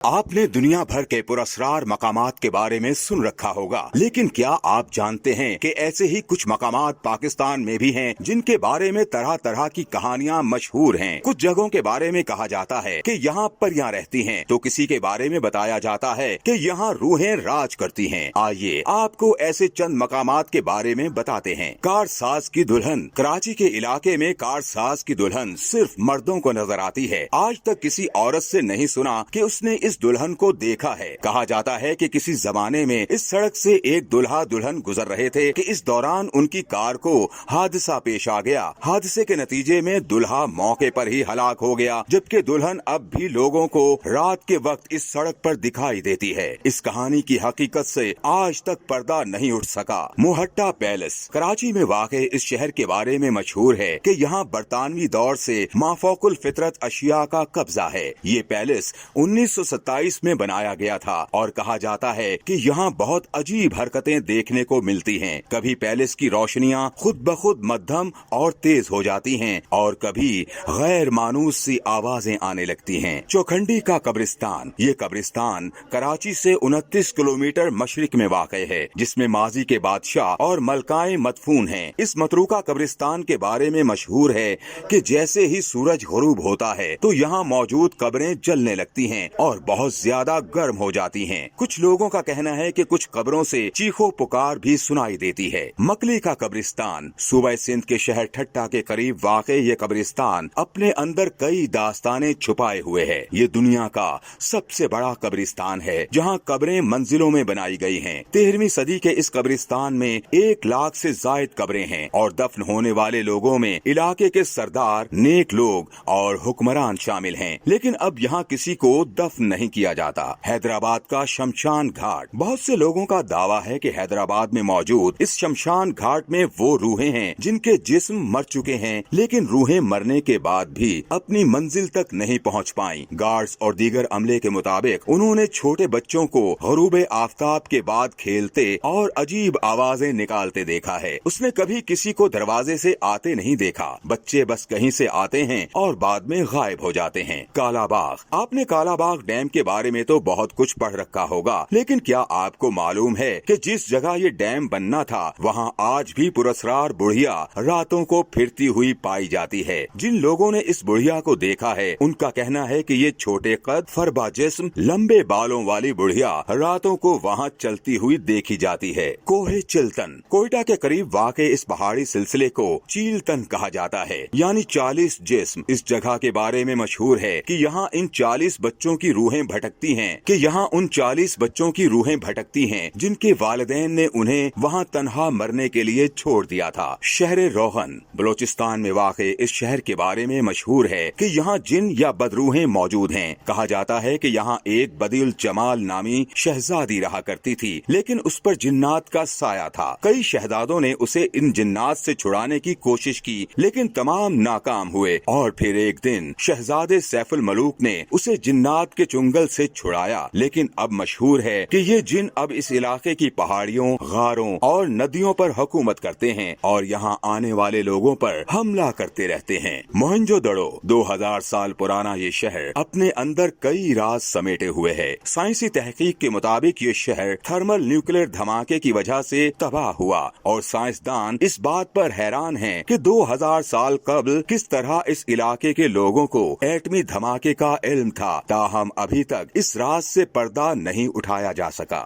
आपने दुनिया भर के पुरस्कार मकामात के बारे में सुन रखा होगा, लेकिन क्या आप जानते हैं कि ऐसे ही कुछ मकामात पाकिस्तान में भी हैं जिनके बारे में तरह तरह की कहानियां मशहूर हैं। कुछ जगहों के बारे में कहा जाता है कि यहाँ परियां रहती हैं, तो किसी के बारे में बताया जाता है कि यहाँ रूहें राज करती हैं। आइए आपको ऐसे चंद मकामात के बारे में बताते हैं। कारसाज की दुल्हन। कराची के इलाके में कारसाज की दुल्हन सिर्फ मर्दों को नजर आती है। आज तक किसी औरत से नहीं सुना कि उसने इस दुल्हन को देखा है। कहा जाता है कि किसी जमाने में इस सड़क से एक दुल्हा दुल्हन गुजर रहे थे कि इस दौरान उनकी कार को हादसा पेश आ गया। हादसे के नतीजे में दुल्हा मौके पर ही हलाक हो गया, जबकि दुल्हन अब भी लोगों को रात के वक्त इस सड़क पर दिखाई देती है। इस कहानी की हकीकत से आज तक पर्दा नहीं उठ सका। मुहट्टा पैलेस। कराची में वाक़े इस शहर के बारे में मशहूर है कि यहाँ बरतानवी दौर से माफौकुल फितरत अशिया का कब्जा है। ये पैलेस 1927 में बनाया गया था और कहा जाता है कि यहाँ बहुत अजीब हरकतें देखने को मिलती हैं। कभी पैलेस की रोशनियाँ खुद ब खुद मध्यम और तेज हो जाती हैं और कभी गैर मानूस सी आवाजें आने लगती हैं। चौखंडी का कब्रिस्तान। ये कब्रिस्तान कराची से 29 किलोमीटर मशरिक में वाक़े है, जिसमें माजी के बादशाह और मलकाएं मदफून हैं। इस मतरूका कब्रिस्तान के बारे में मशहूर है कि जैसे ही सूरज गुरूब होता है तो यहाँ मौजूद कब्रें जलने लगती हैं और बहुत ज्यादा गर्म हो जाती हैं। कुछ लोगों का कहना है कि कुछ कब्रों से चीखो पुकार भी सुनाई देती है। मकली का कब्रिस्तान। सूबे सिंध के शहर ठट्टा के करीब वाक़े ये कब्रिस्तान अपने अंदर कई दास्तानें छुपाए हुए है। ये दुनिया का सबसे बड़ा कब्रिस्तान है, जहाँ कब्रें मंजिलों में बनाई गई हैं। 13वीं सदी के इस कब्रिस्तान में 1 लाख से जायद कब्रें हैं और दफन होने वाले लोगों में इलाके के सरदार, नेक लोग और हुक्मरान शामिल हैं। लेकिन अब यहाँ किसी को दफन नहीं किया जाता। हैदराबाद का शमशान घाट। बहुत से लोगों का दावा है कि हैदराबाद में मौजूद इस शमशान घाट में वो रूहें हैं जिनके जिस्म मर चुके हैं, लेकिन रूहें मरने के बाद भी अपनी मंजिल तक नहीं पहुंच पाईं। गार्ड्स और दीगर अमले के मुताबिक उन्होंने छोटे बच्चों को गरूबे आफताब के बाद खेलते और अजीब आवाजें निकालते देखा है। उसने कभी किसी को दरवाजे से आते नहीं देखा। बच्चे बस कहीं से आते हैं और बाद में गायब हो जाते हैं। काला बाग। आपने काला बाग डैम के बारे में तो बहुत कुछ पढ़ रखा होगा, लेकिन क्या आपको मालूम है कि जिस जगह ये डैम बनना था वहाँ आज भी पुरस्कार बुढ़िया रातों को फिरती हुई पाई जाती है। जिन लोगों ने इस बुढ़िया को देखा है उनका कहना है कि ये छोटे कद, फरबा जिस्म, लंबे बालों वाली बुढ़िया रातों को वहाँ चलती हुई देखी जाती है। कोहे चिल्तन। कोयटा के करीब वाक़े इस पहाड़ी सिलसिले को चीलतन कहा जाता है, यानी 40 जिस्म। इस जगह के बारे में मशहूर है कि यहाँ इन 40 बच्चों की रूहें भटकती हैं जिनके वालिदैन ने उन्हें वहाँ तन्हा मरने के लिए छोड़ दिया था। शहर रोहन। बलोचिस्तान में वाक़े इस शहर के बारे में मशहूर है कि यहाँ जिन या बदरूहें मौजूद हैं। कहा जाता है कि यहाँ एक बदिल जमाल नामी शहजादी रहा करती थी, लेकिन उस पर जिन्नात का साया था। कई शहजादों ने उसे इन जिन्नात से छुड़ाने की कोशिश की, लेकिन तमाम नाकाम हुए और फिर एक दिन शहजादे सैफुल मलूक ने उसे जिन्नात के चुंगल से छुड़ाया। लेकिन अब मशहूर है कि ये जिन अब इस इलाके की पहाड़ियों, गारों और नदियों पर हुकूमत करते हैं और यहाँ आने वाले लोगों पर हमला करते रहते हैं। मोहनजोदड़ो। 2000 साल पुराना ये शहर अपने अंदर कई राज समेटे हुए है। साइंसी तहकीक के मुताबिक ये शहर थर्मल न्यूक्लियर धमाके की वजह से तबाह हुआ और साइंसदान इस बात पर हैरान हैं कि 2000 साल कबल किस तरह इस इलाके के लोगों को एटमी धमाके का इल्म था। ताहम अभी तक इस राज से पर्दा नहीं उठाया जा सका।